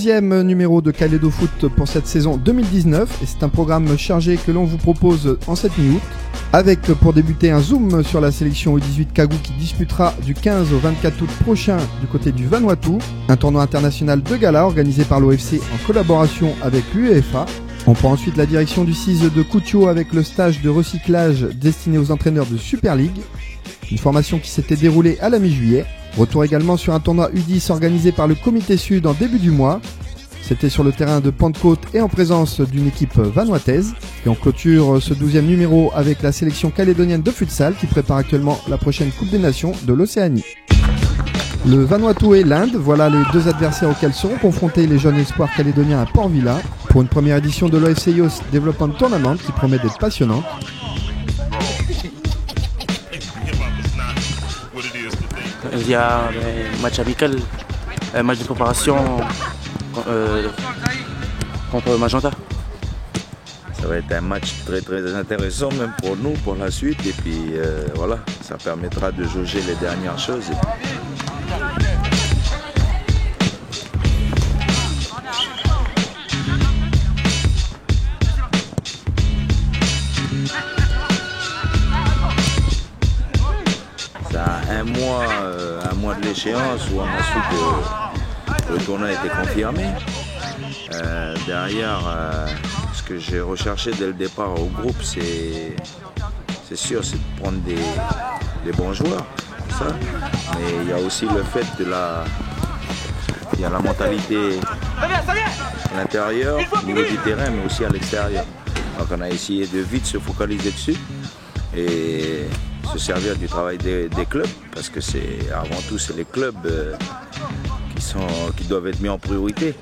11e numéro de Kalédo Foot pour cette saison 2019 et c'est un programme chargé que l'on vous propose en cette mi-août avec pour débuter un zoom sur la sélection U18 Kagou qui disputera du 15 au 24 août prochain du côté du Vanuatu, un tournoi international de gala organisé par l'OFC en collaboration avec l'UEFA. On prend ensuite la direction du CIS de Koutio avec le stage de recyclage destiné aux entraîneurs de Super League, une formation qui s'était déroulée à la mi-juillet. Retour également sur un tournoi U10 organisé par le Comité Sud en début du mois. C'était sur le terrain de Pentecôte et en présence d'une équipe vanuataise. Et on clôture ce 12e numéro avec la sélection calédonienne de futsal qui prépare actuellement la prochaine Coupe des Nations de l'Océanie. Le Vanuatu et l'Inde, voilà les deux adversaires auxquels seront confrontés les jeunes espoirs calédoniens à Port-Vila pour une première édition de l'OFC Youth Development Tournament qui promet d'être passionnante. Il y a un match amical, un match de préparation contre Magenta. Ça va être un match très très intéressant même pour nous, pour la suite. Et puis voilà, ça permettra de jauger les dernières choses. Un mois de l'échéance où on a su que le tournoi était confirmé. Derrière, ce que j'ai recherché dès le départ au groupe, c'est sûr, c'est de prendre des bons joueurs, ça. Mais il y a aussi le fait il y a la mentalité à l'intérieur, au niveau du terrain, mais aussi à l'extérieur. Donc on a essayé de vite se focaliser dessus et se servir du travail des clubs, parce que avant tout c'est les clubs qui doivent être mis en priorité.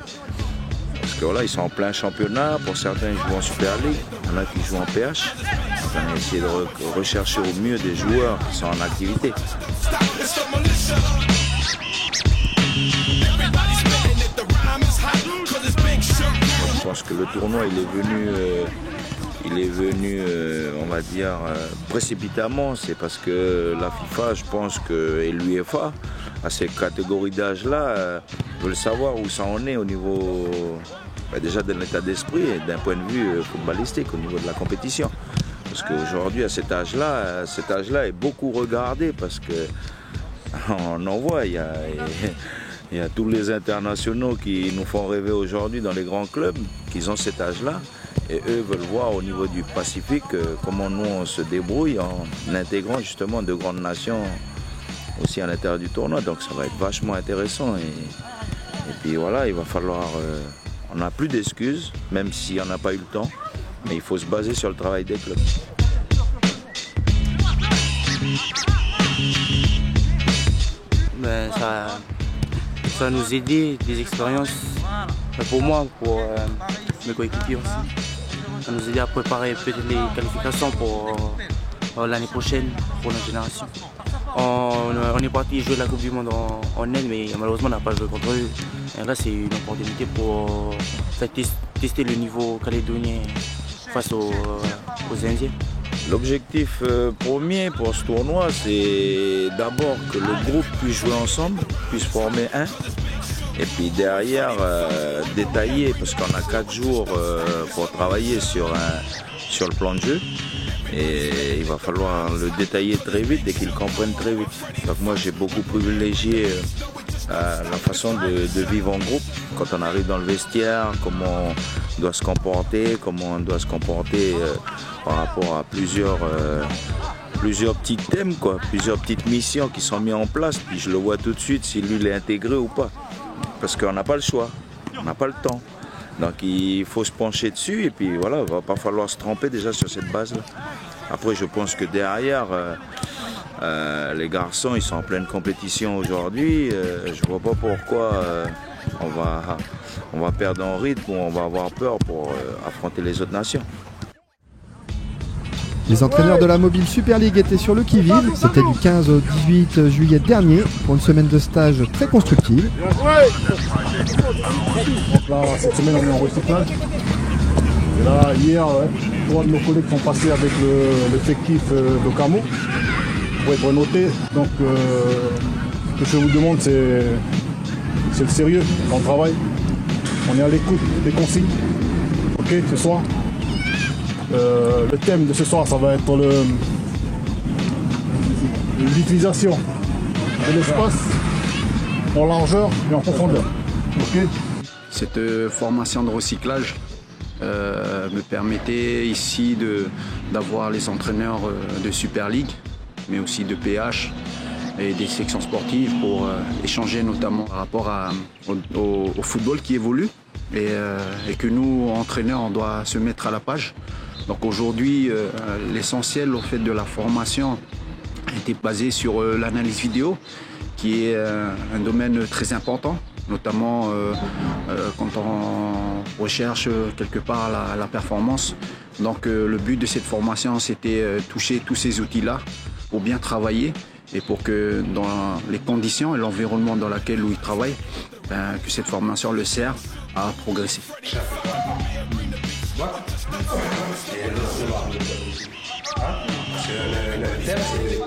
Parce que voilà, ils sont en plein championnat, pour certains ils jouent en Super League, il y en a qui jouent en PH. Donc on a essayé de rechercher au mieux des joueurs qui sont en activité. Je pense que le tournoi il est venu, on va dire, précipitamment. C'est parce que la FIFA, je pense que, et l'UEFA, à ces catégories d'âge-là, veulent savoir où ça en est au niveau, déjà de l'état d'esprit et d'un point de vue footballistique, au niveau de la compétition. Parce qu'aujourd'hui, à cet âge-là est beaucoup regardé parce qu'on en voit, il y a tous les internationaux qui nous font rêver aujourd'hui dans les grands clubs, qui ont cet âge-là. Et eux veulent voir au niveau du Pacifique comment nous on se débrouille en intégrant justement de grandes nations aussi à l'intérieur du tournoi. Donc ça va être vachement intéressant. Et puis voilà, il va falloir... on n'a plus d'excuses, même si on n'a pas eu le temps. Mais il faut se baser sur le travail des clubs. Ben, ça va nous aider, des expériences, pour moi, pour mes coéquipiers aussi. Ça va nous aider à préparer peut-être les qualifications pour l'année prochaine, pour notre génération. On est parti jouer la Coupe du Monde en Inde, mais malheureusement on n'a pas joué contre eux. Et là c'est une opportunité pour tester le niveau calédonien face aux Indiens. L'objectif premier pour ce tournoi, c'est d'abord que le groupe puisse jouer ensemble, puisse former un. Et puis derrière, détailler, parce qu'on a 4 jours pour travailler sur le plan de jeu. Et il va falloir le détailler très vite et qu'ils comprennent très vite. Donc moi j'ai beaucoup privilégié la façon de vivre en groupe. Quand on arrive dans le vestiaire, comment on doit se comporter, par rapport à plusieurs petits thèmes, plusieurs petites missions qui sont mises en place. Puis je le vois tout de suite si lui il est intégré ou pas. Parce qu'on n'a pas le choix, on n'a pas le temps. Donc il faut se pencher dessus et puis voilà, il ne va pas falloir se tromper déjà sur cette base-là. Après je pense que derrière, les garçons ils sont en pleine compétition aujourd'hui. Je ne vois pas pourquoi on va perdre en rythme ou on va avoir peur pour affronter les autres nations. Les entraîneurs de la Mobile Super League étaient sur le qui-vive. C'était du 15 au 18 juillet dernier pour une semaine de stage très constructive. Là, cette semaine, on est en recyclage. Et là, hier, 3 de nos collègues sont passés avec l'effectif de Camo pour être notés. Donc, ce que je vous demande, c'est le sérieux dans le travail. on est à l'écoute des consignes. Ok, ce soir. Le thème de ce soir, ça va être l'utilisation de l'espace en largeur et en profondeur. Okay. Cette formation de recyclage me permettait ici d'avoir les entraîneurs de Super League, mais aussi de PH et des sections sportives pour échanger notamment par rapport au football qui évolue et que nous, entraîneurs, on doit se mettre à la page. Donc aujourd'hui, l'essentiel au fait de la formation était basé sur l'analyse vidéo, qui est un domaine très important, notamment quand on recherche quelque part la performance. Donc le but de cette formation, c'était toucher tous ces outils-là pour bien travailler et pour que dans les conditions et l'environnement dans lequel ils travaillent, que cette formation le sert à progresser. Le thème, c'est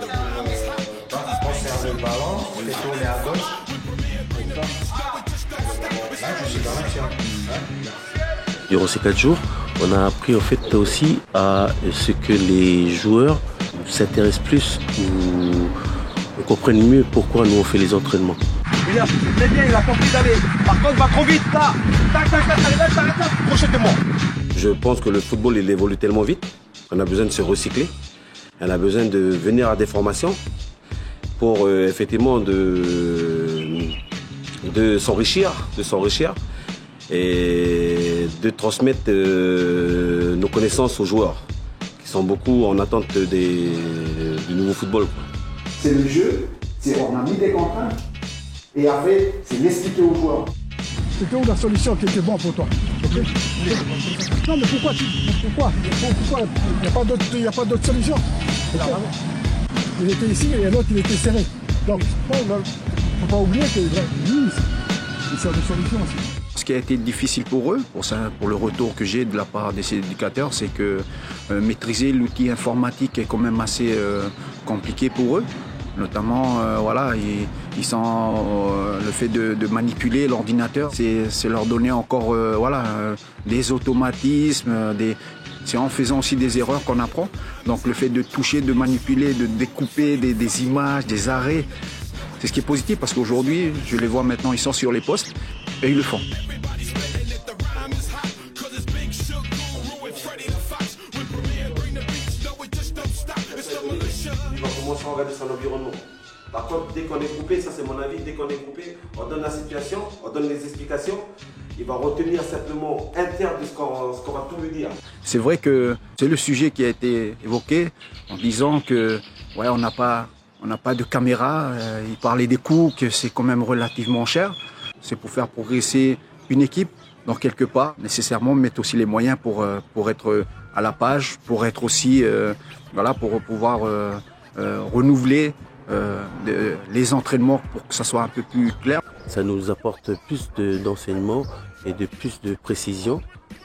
conserver le ballon, on fait tourner à gauche. Là, je suis dans l'action. Durant ces 4 jours, on a appris en fait aussi à ce que les joueurs s'intéressent plus ou comprennent mieux pourquoi nous on fait les entraînements. Il est bien, il a compris d'aller. Par contre, va trop vite là. Tac, tac, tac, allez, prochain de moi. Je pense que le football il évolue tellement vite qu'on a besoin de se recycler. On a besoin de venir à des formations pour effectivement de s'enrichir et de transmettre nos connaissances aux joueurs qui sont beaucoup en attente du nouveau football. C'est le jeu, on a mis des contraintes et après c'est l'expliquer aux joueurs. C'était où la solution qui était bonne pour toi? Okay. Non mais pourquoi il n'y a pas d'autre solution. Okay. Il était ici et l'autre il était serré. Donc il ne faut pas oublier que lui, il sert de solution aussi. Ce qui a été difficile pour eux, pour le retour que j'ai de la part des éducateurs, c'est que maîtriser l'outil informatique est quand même assez compliqué pour eux. Notamment, ils sont le fait de manipuler l'ordinateur, c'est leur donner encore des automatismes, c'est en faisant aussi des erreurs qu'on apprend. Donc le fait de toucher, de manipuler, de découper des images, des arrêts, c'est ce qui est positif parce qu'aujourd'hui, je les vois maintenant, ils sont sur les postes et ils le font. Il va commencer à regarder son environnement. Par contre, dès qu'on est coupé, ça c'est mon avis, dès qu'on est coupé, on donne la situation, on donne les explications. Il va retenir simplement un tiers de ce qu'on va tout lui dire. C'est vrai que c'est le sujet qui a été évoqué en disant que on n'a pas de caméra. Il parlait des coûts, que c'est quand même relativement cher. C'est pour faire progresser une équipe. Donc quelque part, nécessairement, mettre aussi les moyens pour être à la page, pour être aussi, pour pouvoir renouveler les entraînements pour que ça soit un peu plus clair. Ça nous apporte plus d'enseignement et de plus de précision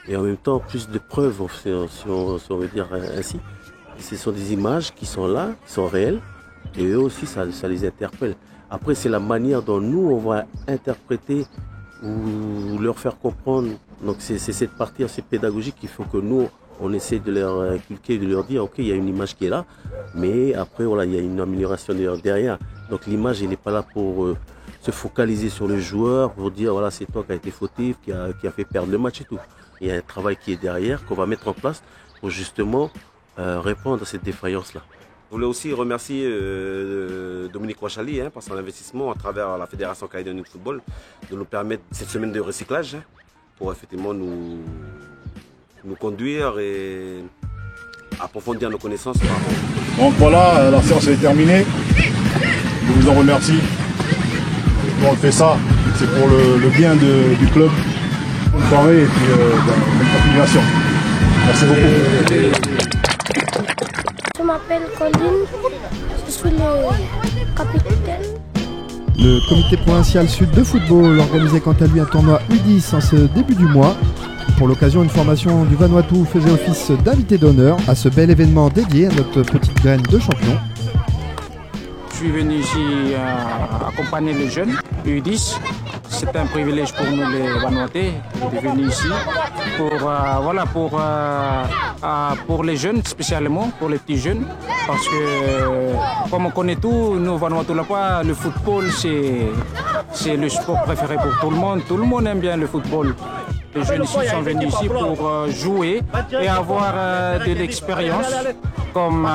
et en même temps plus de preuves, si on veut dire ainsi. Ce sont des images qui sont là, qui sont réelles et eux aussi ça les interpelle. Après c'est la manière dont nous on va interpréter ou leur faire comprendre. Donc c'est cette partie assez pédagogique qu'il faut que nous on essaie de leur inculquer, de leur dire ok il y a une image qui est là, mais après il y a une amélioration derrière. Donc l'image elle n'est pas là pour se focaliser sur le joueur, pour dire voilà c'est toi qui a été fautif, qui a fait perdre le match et tout. Il y a un travail qui est derrière qu'on va mettre en place pour justement répondre à cette défaillance-là. Je voulais aussi remercier Dominique Rochali par son investissement à travers la Fédération calédonienne de football de nous permettre cette semaine de recyclage pour effectivement nous conduire et approfondir nos connaissances. Donc voilà, la séance est terminée. Je vous en remercie. On fait ça, c'est pour le bien du club. Bonne soirée et puis bonne continuation. Merci beaucoup. Je m'appelle Colline, je suis le capitaine. Le comité provincial sud de football organisait quant à lui un tournoi U10 en ce début du mois. Pour l'occasion, une formation du Vanuatu faisait office d'invité d'honneur à ce bel événement dédié à notre petite graine de champion. Je suis venu ici accompagner les jeunes U10. C'est un privilège pour nous les Vanuatais de venir ici pour les jeunes spécialement, pour les petits jeunes. Parce que comme on connaît tout, nous Vanuatu là-bas, le football c'est le sport préféré pour tout le monde. Tout le monde aime bien le football. Les jeunes ici sont venus ici pour jouer et avoir de l'expérience, comme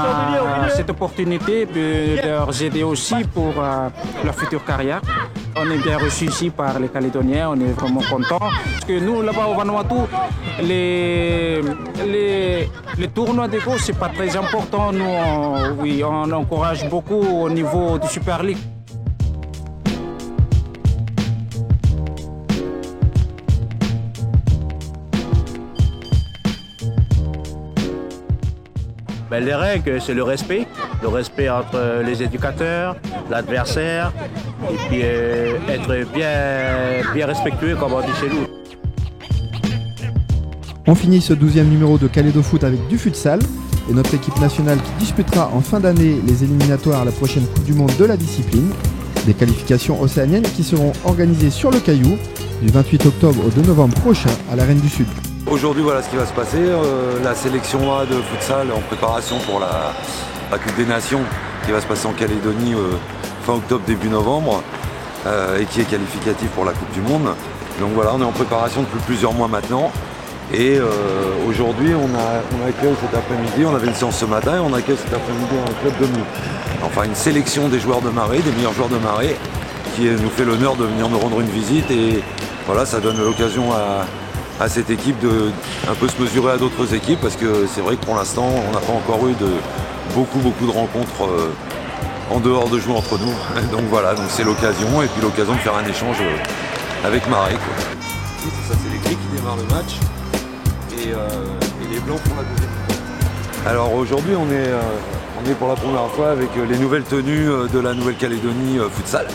cette opportunité de leur aider aussi pour leur future carrière. On est bien reçus ici par les Calédoniens, on est vraiment contents. Parce que nous, là-bas au Vanuatu, les tournois de golf, c'est pas très important. Nous, on encourage beaucoup au niveau du Super League. Les règles, c'est le respect entre les éducateurs, l'adversaire, et puis être bien respectueux comme on dit chez nous. On finit ce 12e numéro de Calédo Foot avec du futsal et notre équipe nationale qui disputera en fin d'année les éliminatoires à la prochaine Coupe du Monde de la discipline. Des qualifications océaniennes qui seront organisées sur le Caillou du 28 octobre au 2 novembre prochain à la Reine du Sud. Aujourd'hui, voilà ce qui va se passer. La sélection A de futsal en préparation pour la Coupe des Nations qui va se passer en Calédonie fin octobre, début novembre et qui est qualificative pour la Coupe du Monde. Donc voilà, on est en préparation depuis plusieurs mois maintenant. Et aujourd'hui, on accueille cet après-midi, on avait une séance ce matin et on accueille cet après-midi un club de nous. Enfin, une sélection des joueurs de marée, des meilleurs joueurs de marée, qui nous fait l'honneur de venir nous rendre une visite. Et voilà, ça donne l'occasion à cette équipe de un peu se mesurer à d'autres équipes parce que c'est vrai que pour l'instant on n'a pas encore eu beaucoup de rencontres en dehors de jouer entre nous. Donc voilà, donc c'est l'occasion et puis l'occasion de faire un échange avec Marais. Ça c'est les gris qui démarrent le match et les blancs pour la deuxième mi-temps. Alors aujourd'hui on est pour la première fois avec les nouvelles tenues de la Nouvelle-Calédonie futsal.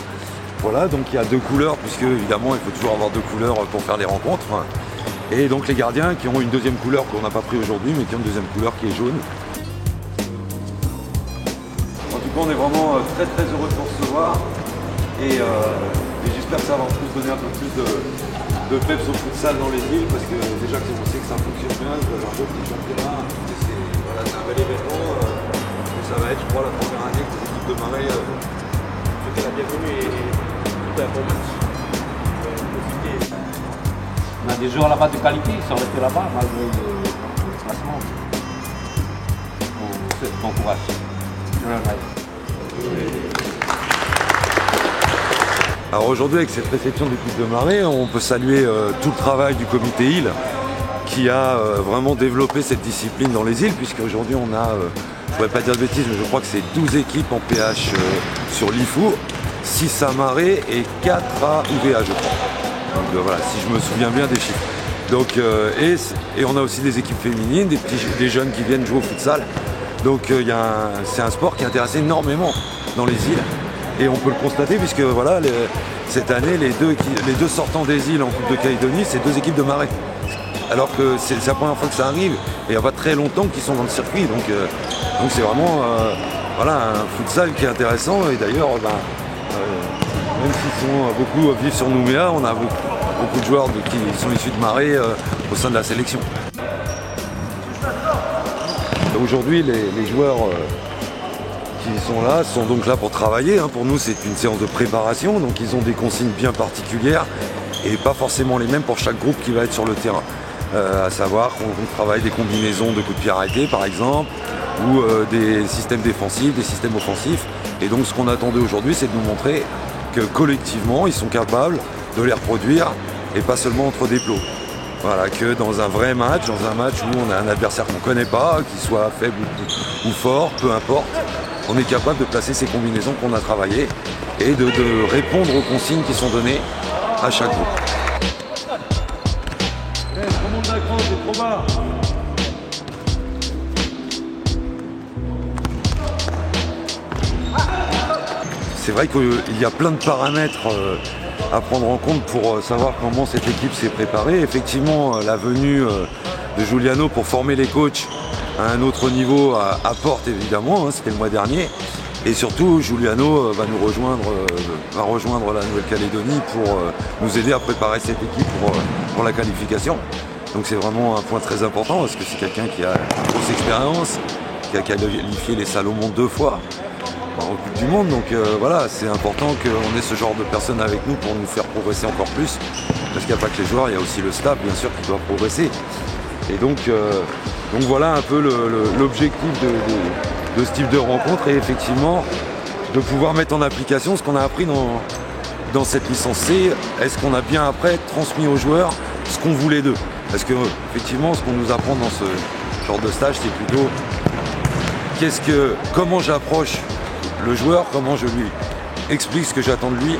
Voilà, donc il y a 2 couleurs puisque évidemment il faut toujours avoir 2 couleurs pour faire les rencontres. Et donc les gardiens qui ont une deuxième couleur qu'on n'a pas pris aujourd'hui, mais qui ont une deuxième couleur qui est jaune. En tout cas, on est vraiment très heureux de vous recevoir. Et j'espère que ça va en plus donner un peu plus de peps au futsal dans les îles, parce que déjà que on sait que ça fonctionne bien, vous avez un beau petit championnat. C'est un bel événement. Ça va être, je crois, la première année que les équipes de Marais souhaitent la bienvenue et tout un bon match. On a des joueurs là-bas de qualité, ils sont restés là-bas malgré le classement. Bon courage. Alors aujourd'hui, avec cette réception de l'équipe de Marais, on peut saluer tout le travail du comité île qui a vraiment développé cette discipline dans les îles, puisque aujourd'hui on a, je ne pourrais pas dire de bêtises, mais je crois que c'est 12 équipes en PH sur l'IFU, 6 à Marais et 4 à UVA, je crois. Donc voilà, si je me souviens bien des chiffres. Donc, et on a aussi des équipes féminines, des jeunes qui viennent jouer au futsal. Donc c'est un sport qui intéresse énormément dans les îles. Et on peut le constater puisque voilà, cette année, les deux sortants des îles en Coupe de Calédonie, c'est 2 équipes de Marais. Alors que c'est la première fois que ça arrive. Et il n'y a pas très longtemps qu'ils sont dans le circuit. Donc c'est vraiment voilà, un futsal qui est intéressant. Et d'ailleurs, même s'ils sont beaucoup vivent sur Nouméa, on a beaucoup de joueurs qui sont issus de Marais au sein de la sélection. Aujourd'hui, les joueurs qui sont donc là pour travailler. Pour nous, c'est une séance de préparation, donc ils ont des consignes bien particulières et pas forcément les mêmes pour chaque groupe qui va être sur le terrain. À savoir qu'on travaille des combinaisons de coups de pied arrêtés, par exemple, ou des systèmes défensifs, des systèmes offensifs. Et donc, ce qu'on attendait aujourd'hui, c'est de nous montrer que collectivement, ils sont capables de les reproduire et pas seulement entre des plots. Voilà, que dans un vrai match, où on a un adversaire qu'on ne connaît pas, qu'il soit faible ou fort, peu importe, on est capable de placer ces combinaisons qu'on a travaillées et de répondre aux consignes qui sont données à chaque groupe. C'est vrai qu'il y a plein de paramètres à prendre en compte pour savoir comment cette équipe s'est préparée. Effectivement, la venue de Giuliano pour former les coachs à un autre niveau apporte évidemment, c'était le mois dernier. Et surtout, Giuliano va rejoindre la Nouvelle-Calédonie pour nous aider à préparer cette équipe pour la qualification. Donc c'est vraiment un point très important parce que c'est quelqu'un qui a une grosse expérience, qui a qualifié les Salomon 2 fois en Coupe du Monde. Donc voilà, c'est important qu'on ait ce genre de personnes avec nous pour nous faire progresser encore plus. Parce qu'il n'y a pas que les joueurs, il y a aussi le staff bien sûr qui doit progresser. Et donc voilà un peu l'objectif de ce type de rencontre et effectivement de pouvoir mettre en application ce qu'on a appris dans cette licence C. Est-ce qu'on a bien après transmis aux joueurs ce qu'on voulait d'eux? Parce que effectivement ce qu'on nous apprend dans ce genre de stage c'est plutôt comment j'approche le joueur, comment je lui explique ce que j'attends de lui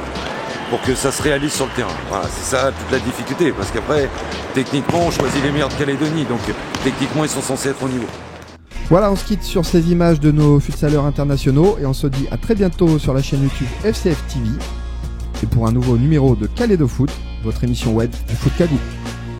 pour que ça se réalise sur le terrain. Voilà, c'est ça toute la difficulté parce qu'après techniquement on choisit les meilleurs de Calédonie donc techniquement ils sont censés être au niveau. Voilà, on se quitte sur ces images de nos futsaleurs internationaux et on se dit à très bientôt sur la chaîne YouTube FCF TV et pour un nouveau numéro de Calédo Foot, votre émission web du Foot Kagou.